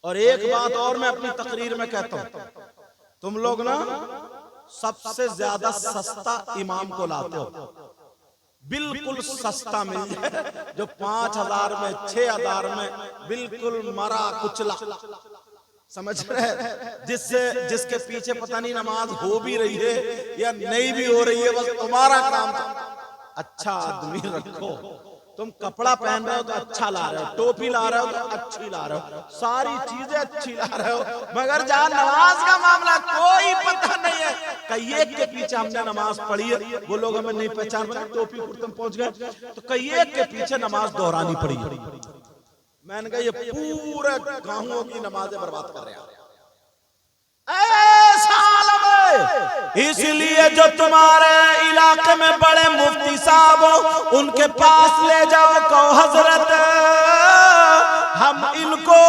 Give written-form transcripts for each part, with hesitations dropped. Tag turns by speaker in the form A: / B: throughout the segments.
A: और एक बात और मैं अपनी तकरीर में कहता हूं, तुम लोग ना सबसे ज्यादा सस्ता इमाम को लाते हो, बिल्कुल सस्ता मिल जाए जो 5,000 में 6,000 में बिल्कुल मरा कुचला, समझ रहे, जिसके पीछे पता नहीं नमाज हो भी रही है या नहीं भी हो रही है, बस तुम्हारा काम अच्छा आदमी रखो। तुम कपड़ा पहन रहे हो तो अच्छा ला रहे हो, टोपी ला रहे हो तो अच्छी ला रहे हो, सारी चीजें अच्छी ला रहे हो, मगर जहां नमाज का मामला कोई पता नहीं है। कई एक के पीछे हमने नमाज पढ़ी है, वो लोग हमें नहीं पहचान पाए, टोपी कुर्ते पहुंच गए, तो कई एक के पीछे नमाज दोहरानी पड़ी है। मैंने कहा ये पूरे गांवों की नमाजें बर्बाद कर रहे हैं। इसलिए जो तुम्हारे इलाके में बड़े मुफ्ती साहब हो उनके पास ले जाओ, कहो हजरत हम इनको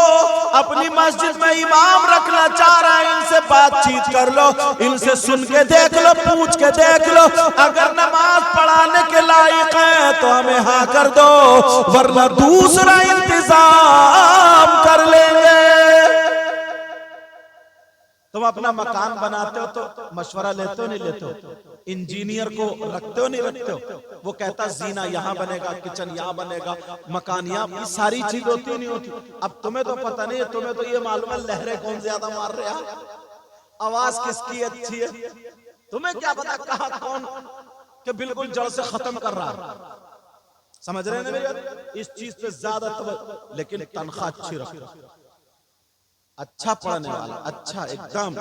A: अपनी मस्जिद में इमाम रखना चाह रहे हैं, इनसे बातचीत कर लो, इनसे सुन के देख लो, पूछ के देख लो, अगर नमाज पढ़ाने के लायक है तो हमें हाँ कर दो, वरना दूसरा इंतजाम कर लेंगे। तुम अपना मकान बनाते हो तो मशवरा लेते हो नहीं लेते हो? इंजीनियर को रखते हो नहीं रखते हो? वो कहता जीना यहाँ बनेगा, किचन यहाँ बनेगा, मकान यहाँ, ये सारी चीज होती नहीं होती। अब तुम्हें तो पता नहीं है, तुम्हें तो ये मालूम है लहरें कौन ज्यादा मार रहे हैं, आवाज किसकी अच्छी है, तुम्हें क्या पता कहाँ कौन के बिल्कुल जड़ से खत्म कर रहा है। समझ रहे हैं ना, इस चीज पे ज्यादा तवज्जो, लेकिन तनख्वाह अच्छी रखो, अच्छा पढ़ने वाला, अच्छा एकदम।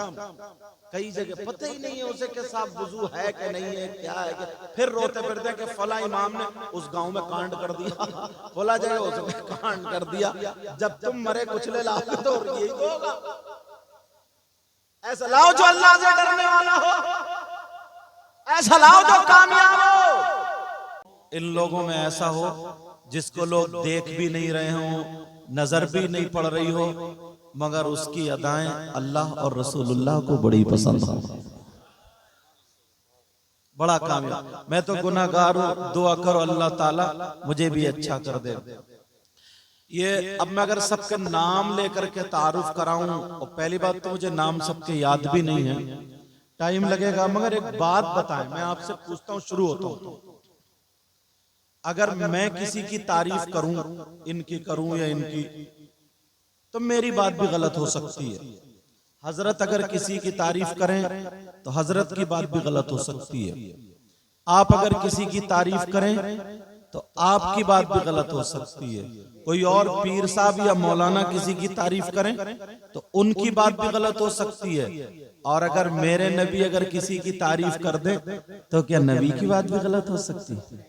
A: कई जगह पता ही नहीं है उसे कि साहब वुजू है कि नहीं है, क्या है कि, फिर रोते फिरते कि फला इमाम ने उस गांव में कांड कर दिया, फला जगह उसने कांड कर दिया। जब तुम मरे कुचले लाओ तो यही तो होगा। ऐसा लाओ जो अल्लाह से डरने वाला हो, ऐसा लाओ जो कामयाब हो। इन लोगों में ऐसा हो जिसको लोग देख भी नहीं रहे हो, नजर भी नहीं पड़ रही हो, मगर उसकी अदाएं अल्लाह और रसूलुल्लाह को बड़ी पसंद हो, बड़ा कामयाब। मैं तो गुनाहगार हूं, दुआ करो अल्लाह ताला मुझे भी अच्छा कर दे। ये अब मैं अगर सबके नाम लेकर के तारुफ कराऊं, और पहली बात तो मुझे नाम सबके याद भी नहीं है, टाइम लगेगा, मगर एक बात बताएं, मैं आपसे पूछता हूं, शुरू होता हूं, अगर मैं किसी की तारीफ करूं, इनकी करूं या इनकी, तो मेरी बात भी गलत हो सकती है। हजरत अगर किसी की तारीफ करें तो हजरत की बात भी गलत हो सकती है। आप अगर किसी की तारीफ करें तो आपकी बात भी गलत हो सकती है। कोई और पीर साहब या मौलाना किसी की तारीफ करें तो उनकी बात भी गलत हो सकती है। और अगर मेरे नबी अगर किसी की तारीफ कर दे तो क्या नबी की बात भी गलत हो सकती है?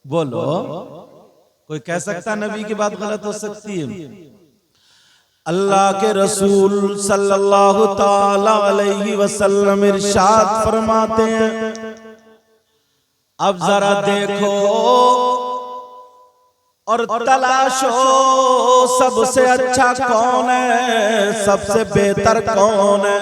A: बोलो, कोई कह सकता नबी की बात गलत हो सकती है? अल्लाह के रसूल सल्लल्लाहु ताला अलैहि वसल्लम इरशाद फरमाते हैं, अब जरा देखो और तलाशो सबसे अच्छा कौन है, सबसे बेहतर कौन है।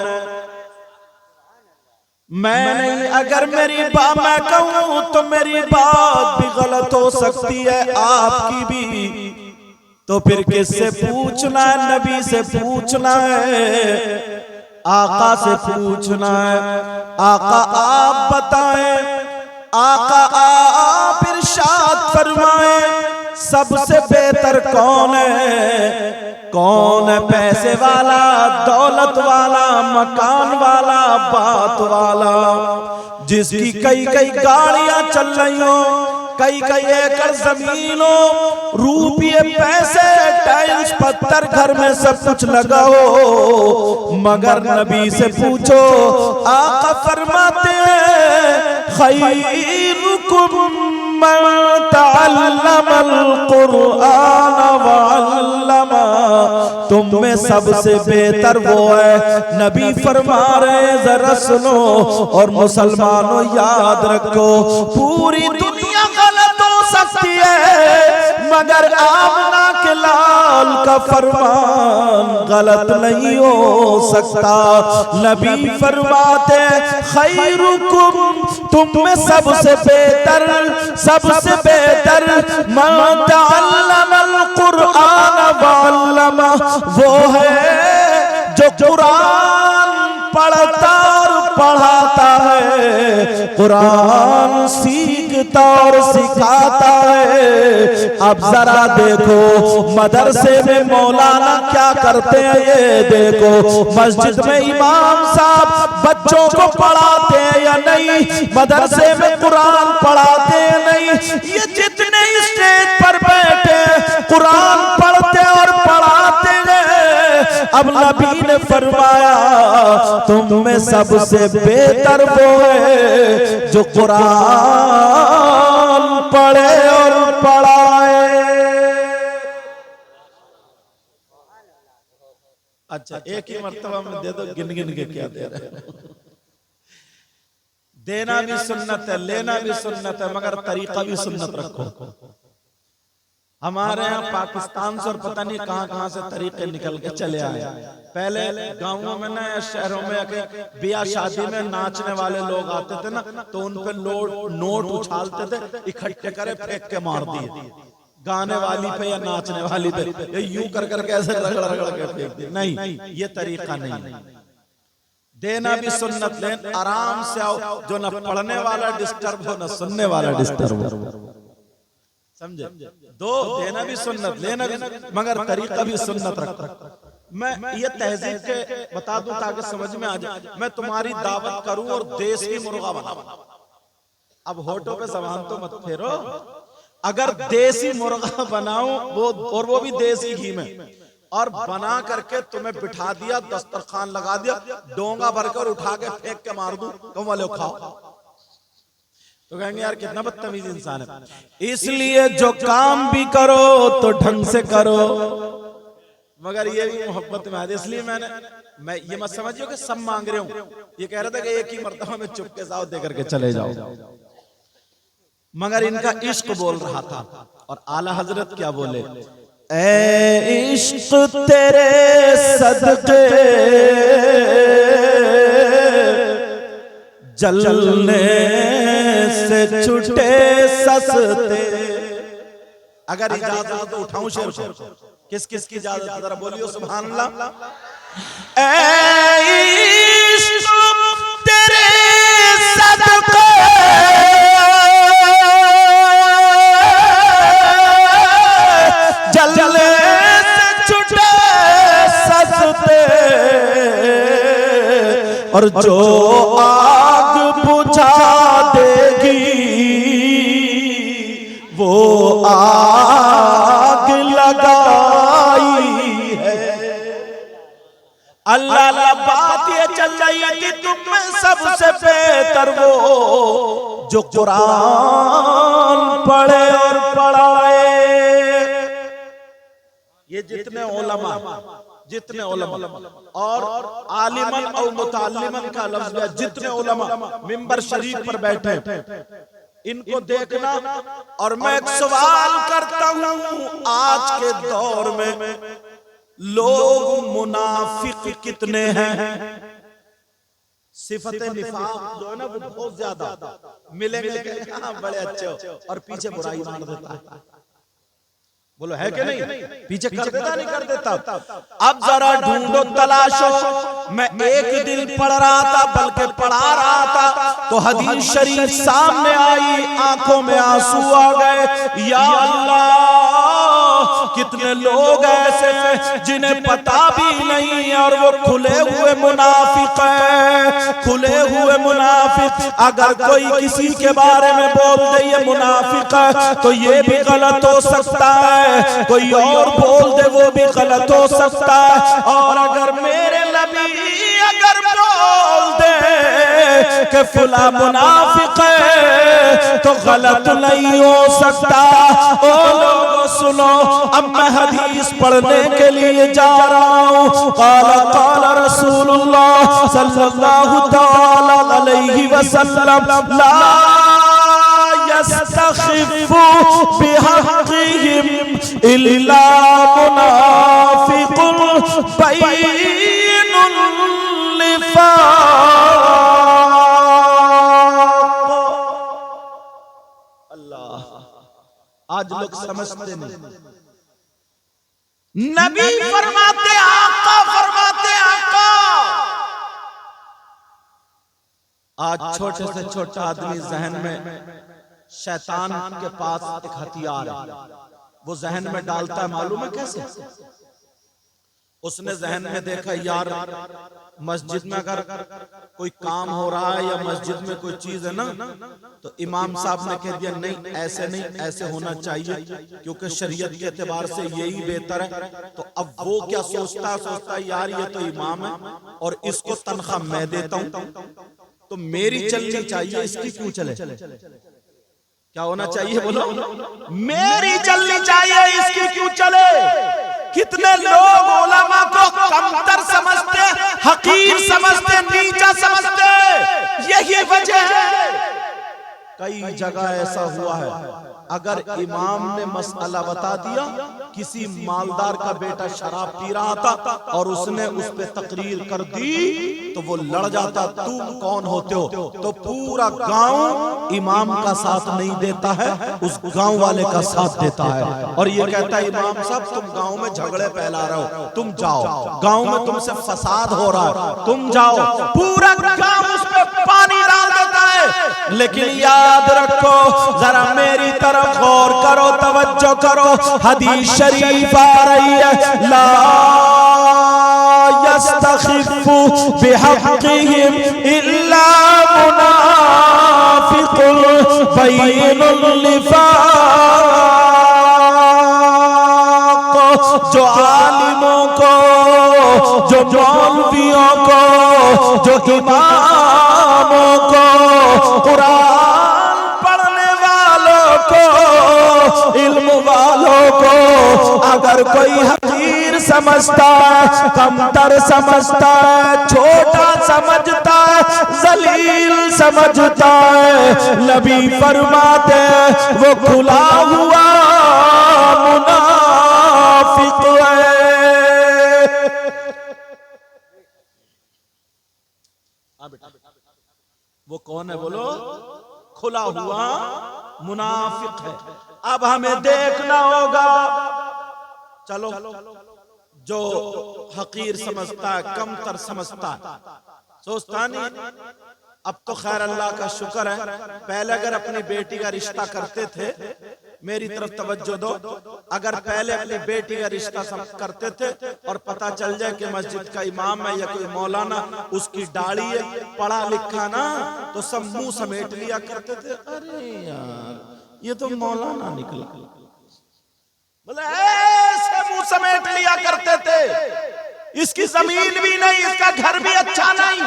A: मैं नहीं, अगर मेरी बात मैं कहूं तो मेरी बात भी गलत हो सकती है, आपकी भी, तो फिर किससे पूछना है? नबी से पूछना है, आका से पूछना है। आका आप बताएं, आका आप इरशाद फरमाएं, सबसे बेहतर कौन है? कौन है पैसे वाला, दौलत वाला, मकान वाला, बात वाला, जिसकी कई कई गाड़ियां चल रही हो, कई कई एकड़ जमीन हो, रुपये पैसे टाइल्स पत्थर घर में सब कुछ लगा हो, मगर नबी से पूछो, आका फरमाते हैं खैरुकुम मन तअल्लमल कुरआन व अल्लमा, तुम में सबसे बेहतर वो है। नबी फरमा रहे जरा सुनो और मुसलमानों याद रखो, पूरी दुनिया गलत हो सकती है मगर आमना के लाल का फरमान गलत नहीं हो सकता। नबी फरमाते खैरुकुम, तुम में सबसे बेहतर, सबसे बेहतर मन तअल्लमल कुरआन व अल्लमा, वो है जो कुरान पढ़ता और पढ़ाता है, कुरान सीखता और सिखाता है। अब जरा देखो मदरसे में मौलाना क्या करते हैं, ये देखो। मस्जिद में इमाम साहब बच्चों को पढ़ाते हैं या नहीं, मदरसे में कुरान पढ़ाते हैं नहीं। ये जितने स्टेज पर बैठे कुरान पढ़ते और पढ़ाते हैं। अब नबी ने फरमाया तुम में सबसे बेहतर वो है जो कुरान पढ़े और पढ़ाए। अच्छा, एक ही मर्तबा में दे दो, गिन गिन के क्या दे रहे हो। देना भी सुन्नत है, लेना भी सुन्नत है, मगर तरीका भी सुन्नत रखो। हमारे यहाँ पाकिस्तान से और पता नहीं कहां कहां से तरीके निकल के चले आए। पहले गांवों में ना या शहरों में ब्याह शादी में नाचने वाले लोग आते थे ना, तो उन पे नोट उछालते थे, इकट्ठे करे फेंक के मार दिए गाने वाली पे या नाचने वाली पे, ये यूं कर करके ऐसे रगड़ रगड़ के फेंक दिए। नहीं, ये तरीका नहीं। देना भी सुन्नत, लेन आराम से आओ, जो न पढ़ने वाला डिस्टर्ब हो न सुनने वाला डिस्टर्ब हो, समझे। दो, देना भी सुन्नत, लेना भी, मगर तरीका भी सुन्नत रख। मैं ये तहजीब के बता दूं ताकि समझ में आ जाए। मैं तुम्हारी दावत करूं और देसी मुर्गा बनाऊं, अब होठों पे जबान तो मत फेरो। अगर देसी मुर्गा बनाऊं वो भी देसी घी में, और बना करके तुम्हें बिठा दिया, दस्तरखान लगा दिया, डोंगा भरकर उठा के फेंक के मार दूं, तुम वाले खाओ, तो कहेंगे यार कितना बदतमीज इंसान है। इसलिए जो काम भी करो तो ढंग से करो, मगर ये भी मोहब्बत में आते। इसलिए मैं ये मत समझियो कि सब मांग रहे हूं। ये कह रहा था कि एक ही मर्तबा में चुपके जाओ दे करके चले जाओ, मगर इनका इश्क बोल रहा था। और आला हजरत क्या बोले, ऐ इश्क तेरे सदके जलने से छूटे सस्ते। अगर इजाजत तो उठाऊं शेर को, किस किस की इजाजत है, जरा बोलियो सुभान अल्लाह। ऐ इश्क तेरे सदके जलने से छूटे सस्ते, और जो आग बुझा देगी वो आग लगाई है। अल्लाह अल्लाह, बात ये चल रही कि तुम में सबसे बेहतर वो जो कुरान पढ़े और पढ़ाए। ये जितने उलमा और आलिमन और मुताल्लिमन का लफ्ज़ है, जितने उलमा मिंबर शरीफ पर बैठे, इनको देखना। और मैं एक सवाल करता हूं, आज के दौर में लोग मुनाफिक कितने हैं? सिफत निफाक जो है ना वो बहुत ज्यादा मिलेंगे, बड़े अच्छे और पीछे बुराई मार देता है। बोलो है कि नहीं? पीछे कर देता नहीं कर देता। अब जरा ढूंढो तलाशो। मैं एक दिन पढ़ रहा था, बल्कि पढ़ा रहा था, तो हदीस शरीफ सामने आई, आंखों में आंसू आ गए। या अल्लाह, कितने लोग ऐसे हैं जिन्हें पता भी नहीं और वो खुले हुए मुनाफिक हैं, खुले हुए मुनाफिक। अगर कोई किसी के बारे में बोल दे ये मुनाफिक है, तो ये भी गलत हो सकता है, कोई और बोल दे वो भी गलत हो सकता है। और अगर मेरे नबी अगर बोल दे कि फुला मुनाफिक है, तो गलत नहीं हो सकता। ओ लोगों सुनो, अब मैं हदीस पढ़ने के लिए जा रहा हूँ। क़ाला क़ाला रसूलुल्लाह सल्लल्लाहु तआला अलैहि वसल्लम, ला यस्तखिफु बिहक़्क़िहिम इल्ला मुनाफ़िक़ुन बैनुल निफ़ाक़। अल्लाह, आज लोग समझते नहीं। नबी फरमाते, आका फरमाते, आका आज छोटे से छोटा आदमी जहन में शैतान के पास एक हथियार है, वो जहन में डालता है, मालूम है कैसे? उसने जहन में देखा यार मस्जिद में अगर कोई काम हो रहा है या मस्जिद में कोई चीज है ना, तो इमाम साहब ने कह दिया नहीं ऐसे नहीं, ऐसे होना चाहिए क्योंकि शरीयत के एतबार से यही बेहतर है। तो अब वो क्या सोचता है यार ये तो इमाम है और इसको तनख्वाह मैं देता हूं, तो मेरी चलनी चाहिए, इसकी क्यों चले? क्या होना चाहिए बोलो? मेरी चलनी चाहिए, इसकी क्यों चले? कितने लोग उलमा को कमतर समझते, हकीर समझते, नीचा समझते, यही वजह है। कई जगह ऐसा हुआ है, अगर इमाम ने मसला बता दिया, किसी मालदार का बेटा शराब पी रहा था और उसने उस पे तकरीर कर दी, तो वो लड़ जाता, तुम कौन होते हो? तो पूरा गांव इमाम का साथ नहीं देता है, उस गांव वाले का साथ देता है और ये कहता है इमाम साहब तुम गांव में झगड़े फैला रहे हो, तुम जाओ, गांव में तुमसे फसाद हो रहा है, तुम जाओ। पूरा गांव उस पे पानी डाल देता है। लेकिन याद रखो, जरा मेरी तरफ गौर करो, तवज्जो करो, हदीस शरीफ आ रही है, ला यस्तखिफु बिहक़्क़िहिम इल्ला मुनाफ़िक़ुन बय्यिनुल निफ़ाक़। जो आलिमों को, जो मौलवियों को, जो इमामों को, कुरान पढ़ने वालों को, इल्म वालों को अगर कोई हकीर समझता है, कमतर समझता है, छोटा समझता है, जलील समझता है, नबी फरमाते वो खुला हुआ मुनाफिक है। वो कौन है बोलो? खुला हुआ मुनाफिक है। अब हमें देखना होगा, चलो जो हकीर समझता है, कमतर समझता है, सोचता नहीं। अब तो खैर अल्लाह का शुक्र है, पहले अगर अपनी बेटी का रिश्ता करते थे, मेरी तरफ तवज्जो दो, अगर पहले अपनी बेटी का रिश्ता करते थे और पता चल जाए कि मस्जिद का इमाम है या कोई मौलाना, उसकी दाढ़ी है, पढ़ा लिखा ना, तो सब मुंह समेट लिया करते थे, अरे यार ये तो मौलाना निकला, बोले ऐसे मुंह समेट लिया करते थे, इसकी जमीन भी नहीं, इसका घर भी अच्छा नहीं।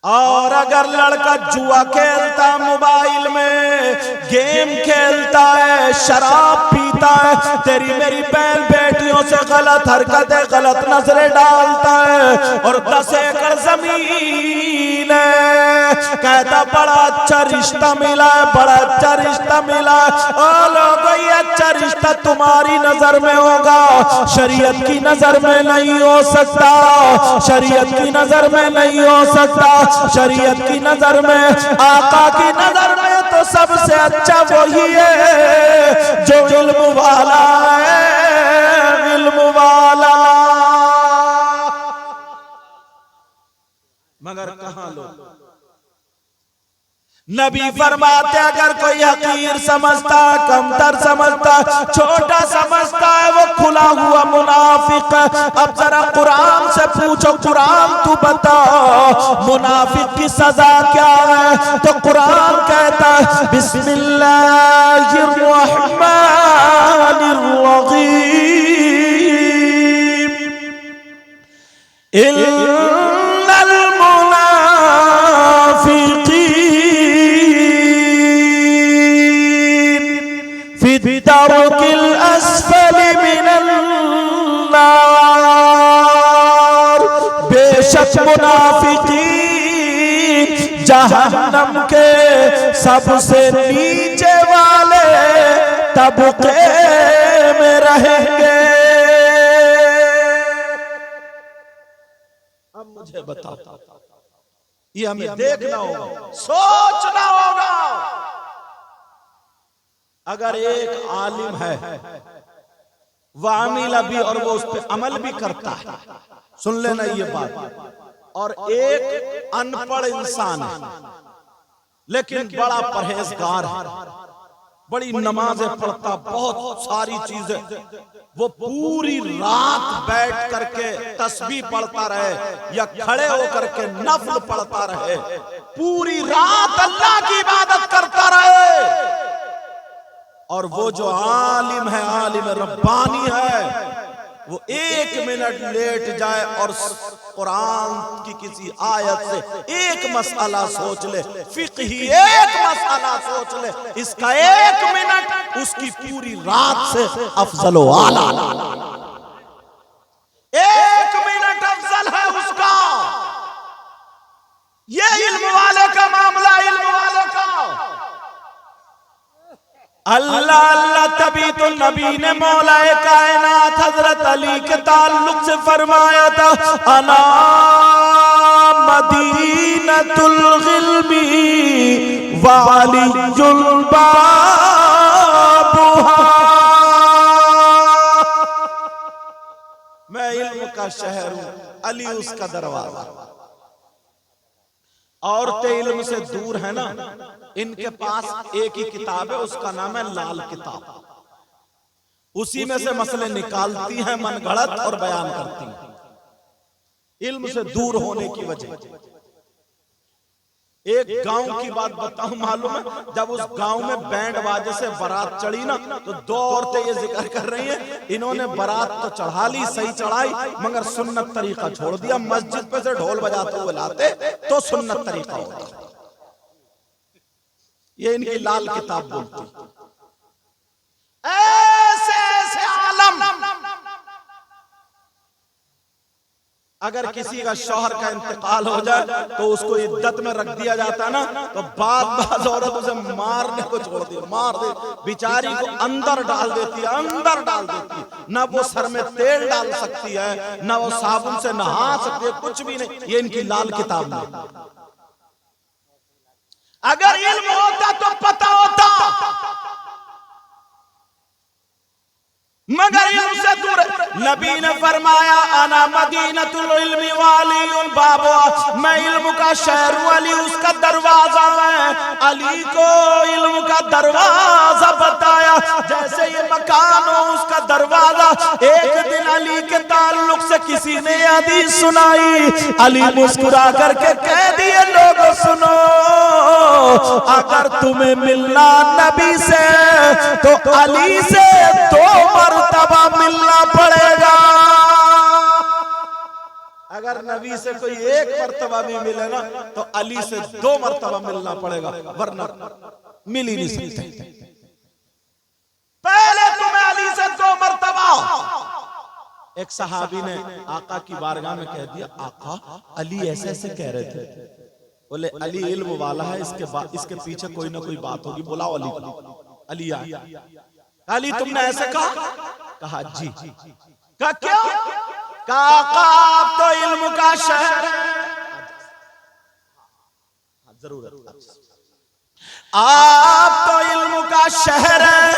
A: और अगर लड़का जुआ खेलता, मोबाइल में गेम खेलता है, शराब पीता है, तेरी मेरी बहन बेटियों से गलत हरकतें, गलत नजरें डालता है, और 10 एकड़ जमीन है, कहता बड़ा अच्छा रिश्ता मिला है, बड़ा अच्छा रिश्ता मिला है। ओ लोगों, ये अच्छा रिश्ता तुम्हारी नजर में होगा, शरीयत की नजर में नहीं हो सकता, शरीयत की नजर में नहीं हो सकता। शरीयत की नजर में, आका की नजर में तो सबसे अच्छा वही है जो इल्म वाला है, इल्म वाला। मगर कहां लोग? नबी फरमाते अगर कोई हकीर समझता, कमतर समझता, छोटा समझता है, वो खुला हुआ मुनाफिक है। अब जरा कुरान से पूछो, कुरान तू बता मुनाफिक की सजा क्या है? तो कुरान कहता है बिस्मिल्लाहिर रहमानिर रहीम, इन्नल फिद्दारुकिल अस्फली मिनन नार, बेशक मुनाफिकीन जहन्नम के सबसे नीचे वाले तबके में रहेंगे। अब मुझे बताओ, ये हमें देखना होगा, सोचना होगा। अगर एक आलिम है, वामिल भी, और वो उस पर अमल भी करता है, सुन लेना ये बात, और एक अनपढ़ इंसान है, लेकिन बड़ा परहेजगार है, बड़ी नमाजें पढ़ता, बहुत सारी चीजें, वो पूरी रात बैठ करके तस्बीह पढ़ता रहे या खड़े होकर के नफल पढ़ता रहे, पूरी रात अल्लाह की इबादत करता रहे। और वो जो आलिम है, आलिम रब्बानी है, वो 1 मिनट लेट जाए और कुरान की किसी आयत से एक मसला सोच ले, फिक़ही एक मसला सोच ले, इसका 1 मिनट उसकी पूरी रात से अफजल व आला। 1 मिनट अफजल है उसका। ये इल्म वाले का मामला, इल्म वाले का। अल्लाह अल्लाह, तभी तो नबी ने मौलाए कायनात हजरत अली के ताल्लुक से फरमाया था, अना मदीनतुल इल्मी व अलीयुल बाबुहा। मैं इल्म का शहर हूं, अली उसका दरवाजा। औरतें इल्म से दूर है ना, इनके पास एक ही किताब है, उसका नाम है लाल किताब। उसी में से मसले निकालती हैं मन गढ़ंत और बयान करती हैं, इल्म से दूर होने की वजह। एक गांव की बात बताऊं, मालूम है, जब उस गांव में बैंड बाजे से बारात चढ़ी ना, तो 2 औरतें ये जिक्र कर रही हैं, इन्होंने बारात तो चढ़ा ली, सही चढ़ाई, मगर सुन्नत तरीका छोड़ दिया। मस्जिद पे से ढोल बजाते हुए लाते तो सुन्नत तरीका होता। ये इनकी लाल किताब बोलती। ऐसे ऐसे आलम, अगर किसी का शौहर का इंतकाल हो जाए तो उसको इद्दत में रख दिया जाता ना, तो बात औरत उसे मारने को छोड़ दी, मार दे, बेचारी को अंदर डाल देती है, अंदर डाल देती है। ना वो सर में तेल डाल सकती है, ना वो साबुन से नहा सकती है, कुछ भी नहीं। ये इनकी लाल किताब में। अगर इल्म होता तो पता होता, मगर इल्म से दूर। नबी ने फरमाया, अना मदीनतुल इल्मी व अलीयुल बाबुहा, मैं इल्म का शहर हूं, अली उसका दरवाजा है। अली को इल्म का दरवाजा बताया, जैसे ये मकान हो उसका दरवाजा। एक दिन अली के ताल्लुक से किसी ने हदीस सुनाई, अली मुस्कुरा करके कह दिए, लोगों सुनो, अगर तुम्हें मिलना नबी से तो अली से 2 मरतबा मिलना पड़ेगा। अगर नबी से कोई 1 मरतबा भी मिले ना, तो अली से 2 मरतबा मिलना पड़ेगा, वरना मिल ही नहीं सकते। पहले तुम्हें अली से 2 मरतबा। एक सहाबी ने आका की बारगाह में कह दिया, आका अली ऐसे ऐसे कह रहे थे। बोले, अली इल्म वाला है, इसके पीछे कोई ना कोई बात होगी, बुलाओ अली को। अली आया, अली तुमने ऐसे कहा? कहा जी। कहा क्या? कहा आप तो इल्म का शहर है। जरूरत, आप तो इल्म का शहर है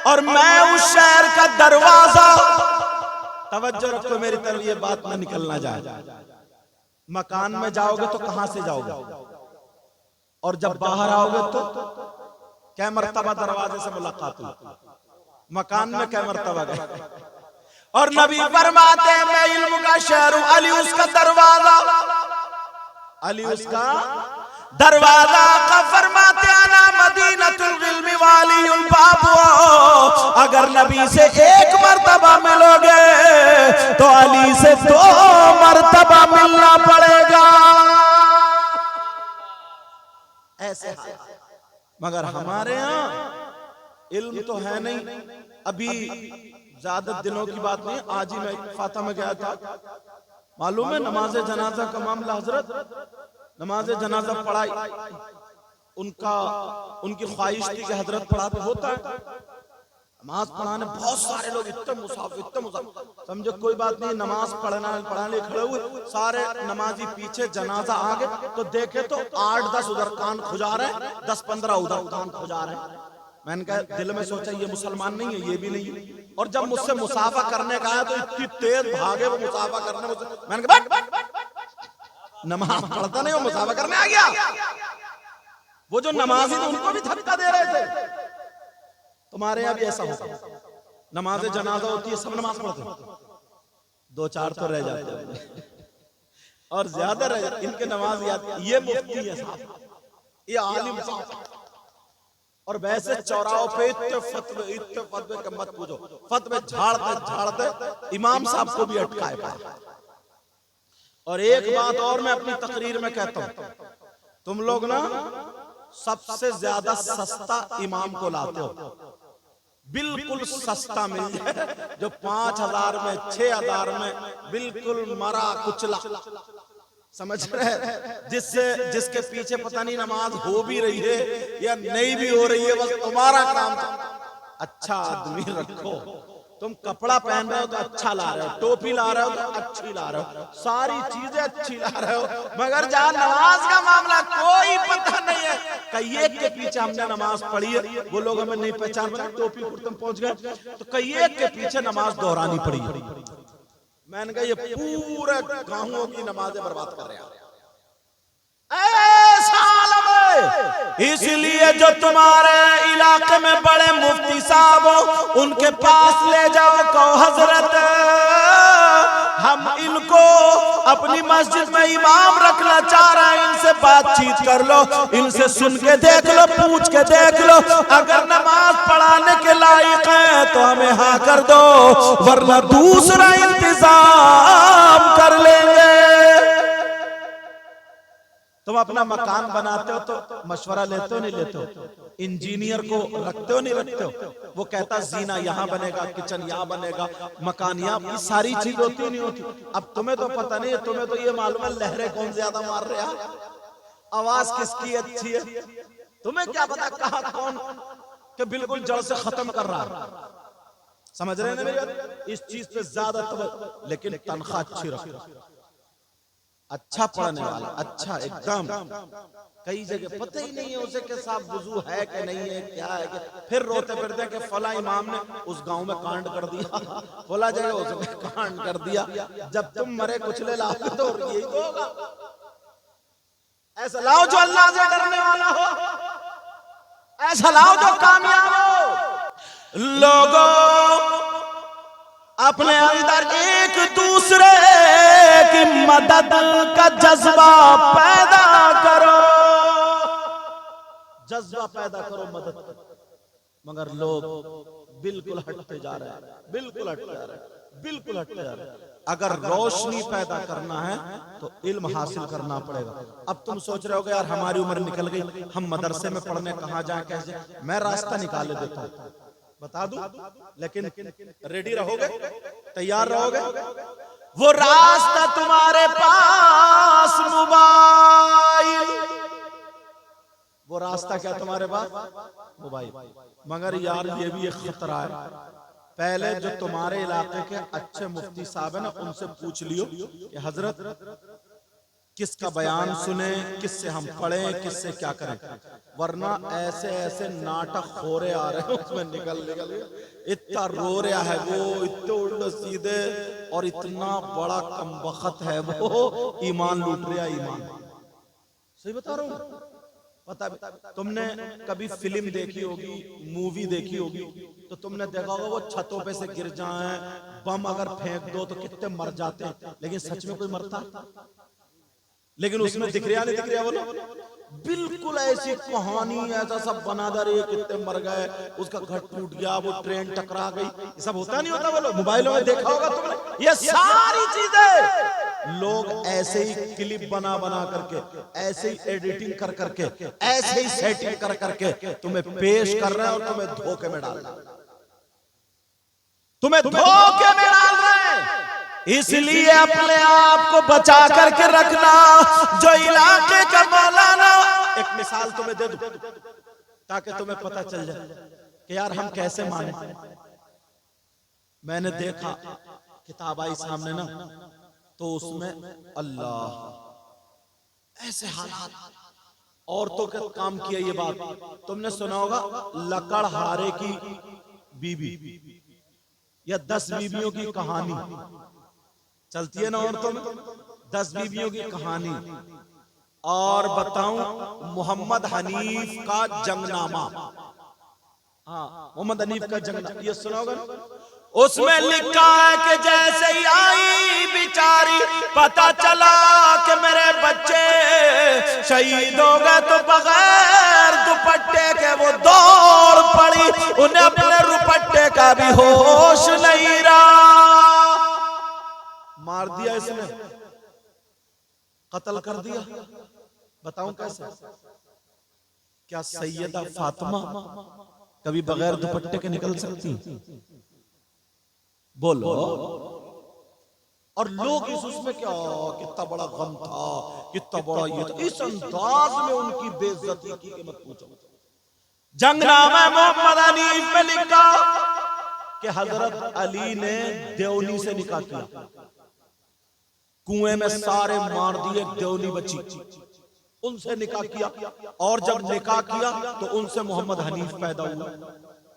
A: और मैं उस शहर का दरवाजा। तवज्जो रखो मेरी तरफ, ये बात ना निकलना जाए। मकान में जाओगे तो कहां से जाओगे, और जब बाहर आओगे तो क्या मर्तबा दरवाजे से मुलाकात हुई, मकान में क्या मर्तबा गए। और नबी फरमाते हैं, मैं इल्म का शहर हूं, अली उसका दरवाजा। अली उसका दरवाजा का फरमाते, आना मदीनतुल इल्मी व अलीयुल बाबुहा। अगर नबी से 1 मर्तबा मिलोगे तो अली से 2 मर्तबा मिलना पड़ेगा। ऐसे मगर हमारे यहाँ इल्म तो है नहीं। अभी ज्यादा दिनों की बात नहीं, आज ही मैं फाता में गया था, मालूम है, नमाज जनाजा का मामला। हजरत नमाज जनाजा पढ़ाई, उनकी ख्वाहिश थी कि हजरत पढ़ाते, होता है नमाज पढ़ाने बहुत सारे लोग, इतने मुसाफिर, समझो कोई बात नहीं, नमाज पढ़ाने खड़े हुए, सारे नमाजी पीछे, जनाजा आगे, तो देखे तो 8-10 उधर कान खुजा रहे, 10-15 उधर कान खुजा रहे। मैंने कहा, दिल में सोचा ये मुसलमान नहीं है, ये भी नहीं है। और जब मुझसे मुसाफा करने का आया तो इतनी तेज भागे वो मुसाफा करने मुझसे। मैंने कहा नमाज पढ़ता नहीं, वो मुसाफा करने आ गया। वो जो नमाजी थे उनको भी धक्का दे रहे थे। तुम्हारे यहाँ भी ऐसा होता है, नमाज जनाजा होती है, सब नमाज पढ़ते हैं, 2-4 तो रह जाते हैं और ज्यादा रह जाते। इनके नमाज याद, ये मुफ्ती है साहब, ये आलिम साहब। और वैसे चौराहों पे इतने फतवे के मत पूछो, फतवे झाड़ते इमाम साहब को भी अटकाए पाए। और एक बात और मैं अपनी तकरीर में कहता हूं, तुम लोग ना सबसे ज्यादा सस्ता इमाम को लाते हो, बिल्कुल सस्ता मिल जाए जो 5,000 में 6,000 में बिल्कुल मरा कुचला, समझ रहे, जिसके पीछे पता नहीं नमाज हो भी रही है या नहीं भी हो रही है, बस तुम्हारा काम अच्छा आदमी रखो। तुम कपड़ा पहन रहे हो तो अच्छा ला रहे हो, टोपी ला रहे हो तो अच्छी ला रहे हो, सारी चीजें अच्छी ला रहे हो, मगर जहां नमाज का मामला कोई पता नहीं है, कई के पीछे हमने नमाज पढ़ी है, वो लोग हमें नहीं पहचान पाए, टोपी कुर्ते में पहुंच गए, तो कई के पीछे नमाज दोहरानी पड़ी है। मैंने कहा ये पूरे गांवों की नमाजें बर्बाद कर रहे हैं। इसलिए जो तुम्हारे इलाके में बड़े मुफ्ती साहब हो, उनके पास ले जाओ, कहो हजरत हम इनको अपनी मस्जिद में इमाम रखना चाह रहे हैं, इनसे बातचीत कर लो, इनसे सुन के देख लो, पूछ के देख लो, अगर नमाज पढ़ाने के लायक है तो हमें हाँ कर दो, वरना दूसरा इंतजाम कर लेंगे। तुम अपना मकान बनाते हो तो मशवरा लेते हो नहीं लेते हो? इंजीनियर को रखते हो नहीं रखते हो? वो कहता जीना यहाँ बनेगा, किचन यहाँ बनेगा, मकान यहाँ, सारी चीज होती है नहीं होती? अब तुम्हें तो पता नहीं है, तुम्हें तो ये मालूम है लहरें कौन ज्यादा मार रहे हैं, आवाज किसकी अच्छी है, तुम्हें क्या पता कहा कौन कि बिल्कुल जड़ से खत्म कर रहा है। समझ रहे हैं ना मेरी बात? इस चीज पे ज्यादा तो, लेकिन तनख्वाह अच्छी रखो, अच्छा पढ़ने वाला, अच्छा एकदम। कई जगह पता ही नहीं है उसे कि साहब वुजू है कि नहीं है, क्या है कि, फिर रोते फिरते हैं कि फला इमाम ने उस गांव में कांड कर दिया, फला जगह उसने कांड कर दिया। जब तुम मरे कुचले लाओगे तो यही तो होगा। ऐसा लाओ जो अल्लाह से डरने वाला हो, ऐसा लाओ जो कामयाब हो। लोगों अपने अंदर एक दूसरे की मदद का जज्बा पैदा करो, जज्बा पैदा करो मदद का। मगर लोग बिल्कुल हटते जा रहे हैं, बिल्कुल हटते जा रहे हैं, बिल्कुल हटते जा रहे हैं। अगर रोशनी पैदा करना है तो इल्म हासिल करना पड़ेगा। अब तुम सोच रहे हो यार हमारी उम्र निकल गई, हम मदरसे में पढ़ने कहाँ जाए, कैसे? मैं रास्ता निकाले देता हूँ, बता दूं, लेकिन रेडी रहोगे, तैयार रहोगे? वो रास्ता तुम्हारे पास मोबाइल, वो रास्ता क्या तुम्हारे पास? मोबाइल। मगर यार ये भी एक खतरा है, पहले जो तुम्हारे इलाके के अच्छे मुफ्ती साहब है ना, उनसे पूछ लियो कि हजरत किसका बयान सुने, किससे हम पढ़ें, किससे क्या करें, वरना ऐसे ऐसे नाटक हो रहे आ रहे हैं उसमें निकल इतना रो रहा है वो, इतने उल्टे सीधे, और इतना बड़ा कमबख्त है वो, ईमान लूट रहा, ईमान। सही बता रहा हूँ? पता तुमने कभी फिल्म देखी होगी, मूवी देखी होगी, तो तुमने देखा होगा वो छतों पे से गिर जाए, बम अगर फेंक दो तो कितने मर जाते हैं, लेकिन सच में कोई मरता? लेकिन उसमें दिख रहा नहीं दिख रहा, बोलो बिल्कुल ऐसी कहानी, ऐसा सब बना दे रहे, कितने मर गए, उसका घर टूट गया, वो ट्रेन टकरा गई, ये सब होता नहीं होता? बोलो मोबाइलों में देखा होगा तुमने, ये सारी चीजें लोग ऐसे ही क्लिप बना बना करके, ऐसे ही एडिटिंग कर करके, ऐसे ही सेटिंग कर करके तुम्हें पेश कर रहे हैं और तुम्हें धोखे में डाल रहे हैं, तुम्हें धोखे में डाल रहे हैं। इसलिए अपने आप को बचा करके रखना। जो इलाके का मौलाना, एक मिसाल तुम्हें दे दूं ताकि तुम्हें पता चल जाए कि यार हम कैसे माने। मैंने देखा किताब आई सामने ना, तो उसमें अल्लाह ऐसे हालात, औरतों के काम किया। ये बात तुमने सुना होगा, लकड़हारे की बीबी या 10 बीवियों की कहानी चलती है ना औरतों में। 10 बीवियों की कहानी और बताऊं मोहम्मद हनीफ का जंगनामा। हाँ, मोहम्मद हनीफ का जंगनामा ये सुना होगा। उसमें लिखा है कि जैसे ही आई बेचारी पता चला कि मेरे बच्चे शहीद हो गए तो बगैर दुपट्टे के वो दौड़ पड़ी, उन्हें अपने दुपट्टे का भी होश नहीं रहा। मार दिया इसने, कत्ल कर दिया। बताऊं कैसे? क्या सैयदा फातिमा कभी बगैर दुपट्टे के निकल सकती? बोलो। और लोग इस उसमें क्या, कितना बड़ा गम था, कितना बड़ा ये था, इस अंदाज में उनकी बेइज्जती की कि मत पूछो। जंगनामा मोहम्मद हनीफ में लिखा कि हजरत अली ने देवनी से निकाह किया, कुएं में सारे मार दिए, देवनी बची, उनसे निकाह किया। और जब निकाह किया तो उनसे मोहम्मद हनीफ पैदा हुआ,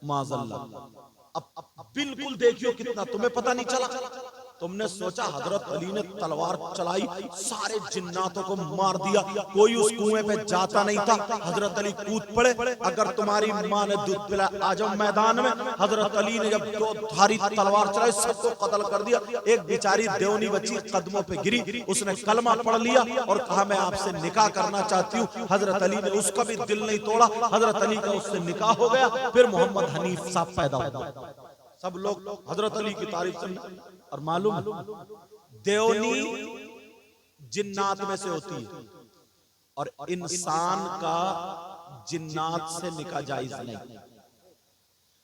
A: माज़अल्लाह। अब बिल्कुल देखियो कितना, तुम्हें पता नहीं चला। तुमने सोचा हजरत अली ने तलवार चलाई, सारे जिन्नातों को मार दिया, कोई उस कुएं पे जाता नहीं था, हजरत अली कूद पड़े। अगर तुम्हारी माँ ने दूध पिला, आ जाओ मैदान में। हजरत अली ने जब दो धारी तलवार चलाई, सबको कत्ल कर दिया। एक बेचारी देवनी बची, कदमों पे गिरी, उसने कलमा पढ़ लिया और कहा मैं आपसे निकाह करना चाहती हूँ। हजरत अली ने उसका भी दिल नहीं तोड़ा, हजरत अली का उससे निकाह हो गया। फिर मोहम्मद हनीफ साहब पैदा हुआ। सब लोग हजरत अली की तारीफ सुनना। और मालूम देवनी जिन्नात में से होती है और इंसान का जिन्नात से निकाह जायज नहीं।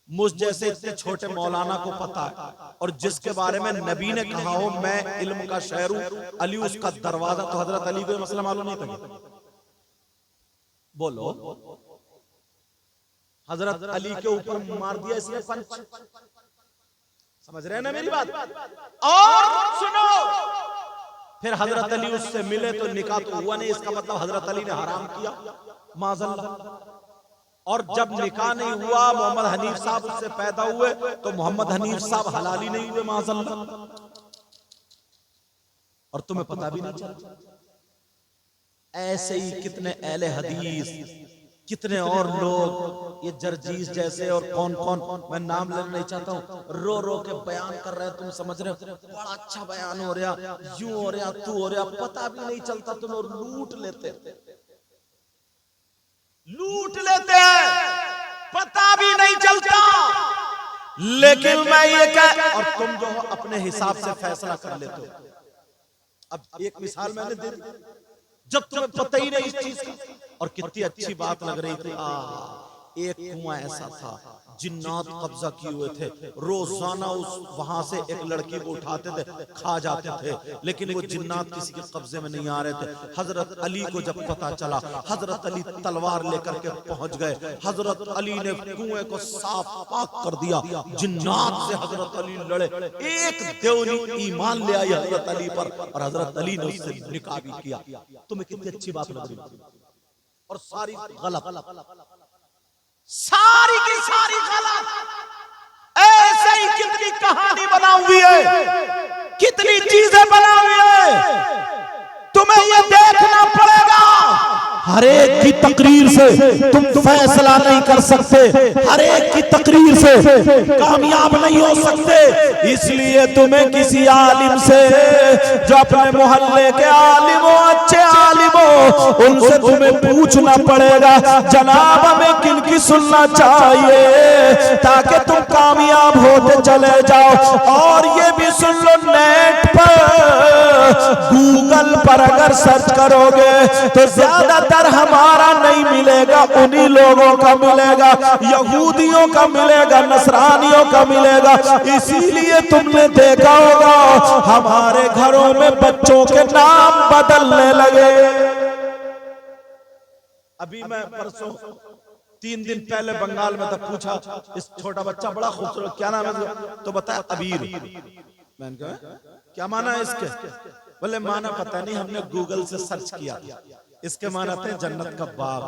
A: मुझ जैसे इतने छोटे मौलाना को पता है, और जिसके बारे में नबी ने कहा हो मैं इल्म का शहर हूं, अली उसका दरवाजा, तो हजरत अली को मसला मालूम नहीं था। बोलो, हजरत अली के ऊपर मार दिया इसने पंच। समझ रहे हैं ना मेरी बात? और सुनो, फिर हजरत अली उससे मिले तो निकाह तो हुआ नहीं, इसका मतलब हजरत अली ने हराम किया, माज़अल्लाह। और जब निकाह नहीं हुआ, मोहम्मद हनीफ साहब उससे पैदा हुए, तो मोहम्मद हनीफ साहब हलाली नहीं हुए, माज़अल्लाह। और तुम्हें पता भी नहीं चला। ऐसे ही कितने अहले हदीस, कितने और लोग, ये जरजीज जैसे और कौन कौन, मैं नाम लेना नहीं चाहता हूँ, रो रो के बयान कर रहे हैं। तुम समझ रहे हो, बड़ा अच्छा बयान हो रहा, यूं हो रहा, तू हो रहा, पता भी नहीं चलता तुम्हें, और लूट लेते हैं, पता भी नहीं चलता। लेकिन मैं ये कह, और तुम जो हो अपने हिसाब से फैसला कर लेते हो। अब एक मिसाल मैंने दे दी, जब तुम्हें पता ही नहीं इस चीज का, और कितनी अच्छी बात लग रही थी। एक कुआं ऐसा था, जिन्नात कब्जा किए हुए थे, रोजाना उस वहां से एक लड़की को उठाते थे, खा जाते थे, लेकिन वो जिन्नात किसी के कब्जे में नहीं आ रहे थे। हजरत अली को जब पता चला, हजरत अली तलवार लेकर के पहुंच गए, हजरत अली ने कुएं को साफ पाक कर दिया, जिन्नात से हजरत अली लड़े, एक देवनी ईमान ले आई हजरत अली पर, और हजरत अली ने उससे निकाह भी किया। तुम्हें कितनी अच्छी बात लग रही, और सारी गलत, सारी की सारी गलत। ऐसे ही कितनी कहानी बना हुई है, कितनी चीजें बना हुई है, तुम्हें ये देखना पड़ेगा। हर एक की तकरीर से तुम फैसला नहीं कर सकते, हर एक की तकरीर से कामयाब नहीं हो सकते। इसलिए तुम्हें किसी आलिम से, जो अपने मोहल्ले के आलिम हो, अच्छे आलिम हो, उनसे तुम्हें पूछना पड़ेगा जनाब हमें किनकी सुनना चाहिए, ताकि तुम कामयाब होते चले जाओ। और ये भी सुन लो, नेट पर, गूगल पर अगर सर्च करोगे तो ज्यादातर हमारा नहीं मिलेगा, उन्हीं लोगों का मिलेगा, यहूदियों का मिलेगा, नसरानियों का मिलेगा। इसीलिए तुमने देखा होगा हमारे घरों में बच्चों के नाम बदलने लगे। अभी मैं परसों 3 दिन पहले बंगाल में था, पूछा इस छोटा बच्चा बड़ा खूबसूरत, क्या नाम है? तो बताया अबीर। मैंने कहा क्या माना है इसके? बोले माना पता नहीं, हमने गूगल से सर्च किया, इसके माना थे जन्नत का बाग।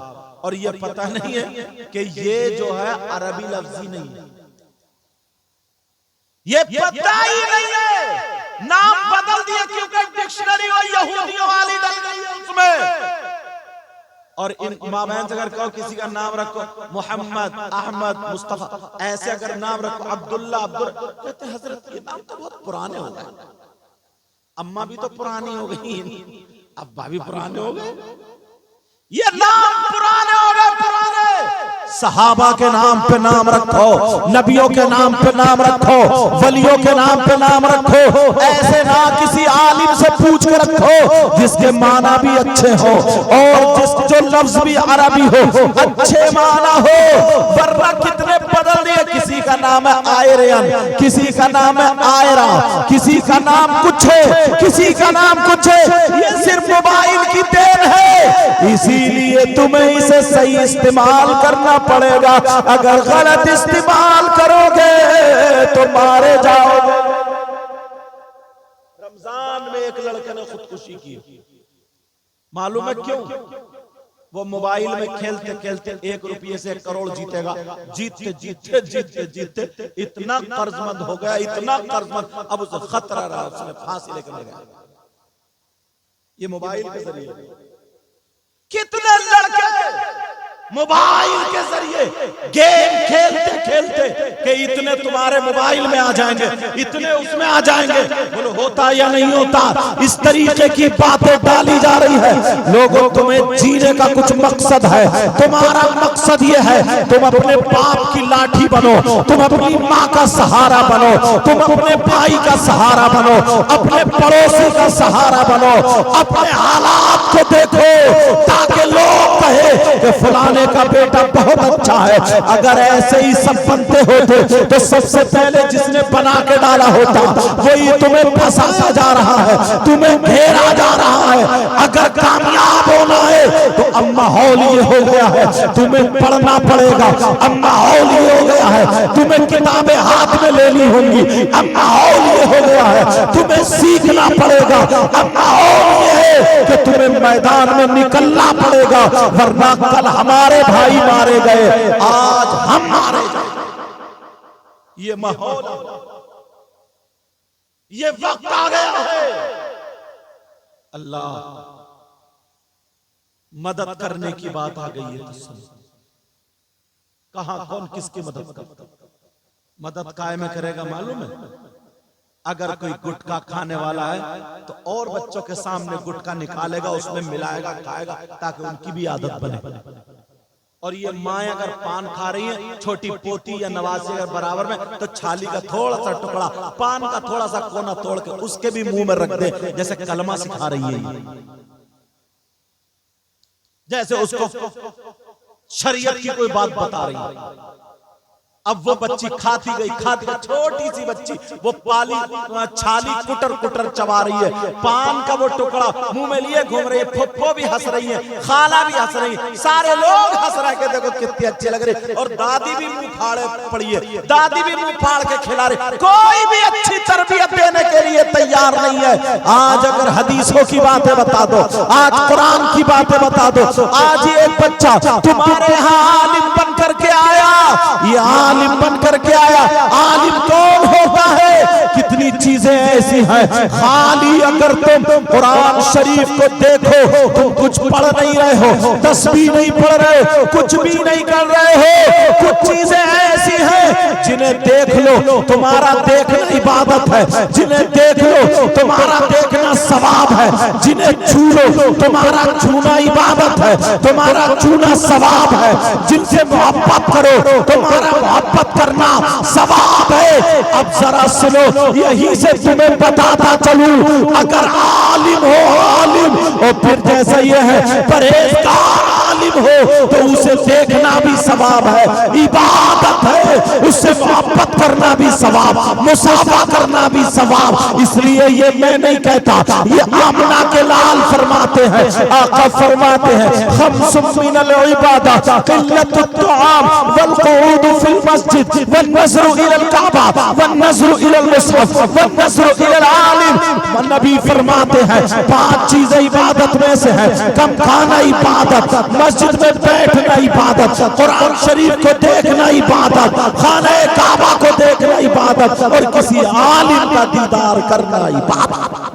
A: और ये पता नहीं है कि ये जो है अरबी लफ्ज ही नहीं है, ये पता ही नहीं है, नाम बदल दिया क्योंकि डिक्शनरी और और इन माबैन से अगर कहो किसी का नाम रखो मोहम्मद, अहमद, मुस्तफा, ऐसे अगर नाम रखो, अब्दुल्ला, अब्दुल, कहते हजरत ये नाम तो बहुत पुराने हो गए। अम्मा भी तो पुरानी हो गई, अब्बा भी पुराने हो गए, ये नाम पुराने हो गए, पुराने। सहाबा के नाम पे नाम रखो, नबियों के नाम पे नाम रखो, वलियों के नाम पे नाम रखो, ऐसे ना किसी आलिम से पूछ कर रखो जिसके माना भी अच्छे हो और जो लफ्ज भी अरबी हो, अच्छे माना हो, वरना कितने बदल दिए। किसी का नाम है आयरन, किसी का नाम है आयरा, किसी का नाम कुछ है, किसी का नाम कुछ है। ये सिर्फ मोबाइल की देन है, इसीलिए तुम्हें इसे सही इस्तेमाल करना पड़ेगा। अगर गलत इस्तेमाल करोगे तो मारे जाओगे। रमजान में एक लड़के ने खुदकुशी की, मालूम है क्यों? वो मोबाइल में खेलते खेलते 1 रुपये से 1 करोड़ जीतेगा, जीतते जीतते जीतते जीतते इतना कर्जमंद हो गया, इतना कर्जमंद, अब उसे खतरा रहा, उसने फांसी लेकर मर गया। ये मोबाइल के जरिए कितने लड़के मोबाइल के जरिए गेम खेलते खेलते कि इतने तुम्हारे मोबाइल में आ जाएंगे, इतने उसमें आ जाएंगे। बोलो होता या नहीं होता? इस तरीके की बातें डाली जा रही है। लोगों, तुम्हें जीने का कुछ मकसद है, तुम्हारा मकसद ये है तुम अपने बाप की लाठी बनो, तुम अपनी माँ का सहारा बनो, तुम अपने भाई का सहारा बनो, अपने पड़ोसी का सहारा बनो, अपने हालात को देखो ताकि लोग कहे कि फलाने का बेटा बहुत अच्छा है। अगर ऐसे ही सब बनते होते तो सबसे पहले जिसने बना के डाला होता वही तुम्हें फंसाया जा रहा है, तुम्हें घेरा जा रहा है। अगर कामयाब होना है तो अब माहौल ये हो गया है, तुम्हें पढ़ना पड़ेगा। अब माहौल ये हो गया है, तुम्हें किताबें हाथ में लेनी होंगी। अब माहौल ये हो गया है, तुम्हें सीखना पड़ेगा। अब माहौल ये है कि तुम्हें मैदान में निकलना पड़ेगा, वरना कल हमारे भाई मारे गए, आज हम मारे गए। ये माहौल, ये वक्त आ गया है। अल्लाह मदद करने की बात आ गई है तो कहां कौन किसकी मदद करता? मदद कायम करेगा मालूम है? अगर कोई गुटखा खाने वाला है तो और बच्चों के सामने गुटखा निकालेगा, उसमें मिलाएगा, खाएगा ताकि उनकी भी आदत बने। और ये माँ अगर पान खा रही है, छोटी पोती या नवासी अगर बराबर में, तो छाली का थोड़ा सा टुकड़ा, पान का थोड़ा सा कोना तोड़ के उसके भी मुंह में रख दे, जैसे कलमा सिखा रही है, जैसे उसको शरीयत की कोई बात बता रही है। अब वो बच्ची खाती गई, छोटी सी बच्ची, वो पाली छाली कुटर कुटर चबा रही है, पान का वो टुकड़ा मुंह में लिए घूम रही है। फुफ्फो भी हंस रही है, खाला भी हंस रही है, सारे लोग हंस रहे हैं, देखो कितनी अच्छी लग रही है। और दादी भी मुंह फाड़े पड़ी है, दादी भी मुंह फाड़ के खिला रही। कोई भी अच्छी तरबियत देने के लिए तैयार नहीं है। आज अगर हदीसों की बातें बता दो, आज कुरान की बातें बता दो। आज एक बच्चा तुम्हारे यहाँ आलिम बन करके आया, ये आलिम बन करके आया। आलिम कौन होता है? कितनी चीजें ऐसी हैं, खाली अगर तुम कुरान शरीफ को देखो, तुम कुछ पढ़ नहीं रहे हो, तस्बीह नहीं पढ़ रहे हो, कुछ भी नहीं कर रहे हो। कुछ चीजें ऐसी हैं जिन्हें देख लो तुम्हारा देखना इबादत है, जिन्हें देख लो तुम्हारा देखना सवाब है, जिन्हें छू लो तुम्हारा छूना इबादत है, तुम्हारा छूना सवाब है, जिनसे मोहब्बत करो तुम्हारा मोहब्बत करना सवाब है। अब जरा सुनो, यही से तुम्हें बताता चलूं, अगर आलिम हो आलिम, और फिर जैसा ये है परहेजगार आलिम हो तो उसे देखना भी सवाब है, इबादत है, उससे मोहब्बत करना भी सवाब, मुसाफा करना भी सवाब। इसलिए ये मैं नहीं कहता, ये आमना के लाल फरमाते हैं, आका फरमाते हैं, खम्सुम मिनल इबादत क़िल्लतुत तुआम वल क़ुऊद फिल मस्जिद वन नज़्रु इलल काबा वन नज़्रु इलल मुसहफ वन नज़्रु इलल आलिम। नबी फरमाते हैं 5 चीजें इबादत में से हैं, कम खाना इबादत, मस्जिद में बैठना इबादत, कुरान शरीफ को देखना इबादत, खाने काबा को देखना इबादत, और किसी आलिम का दीदार करना इबादत।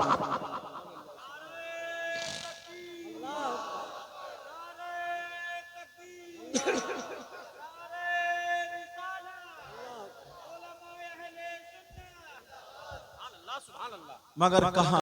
A: मगर कहां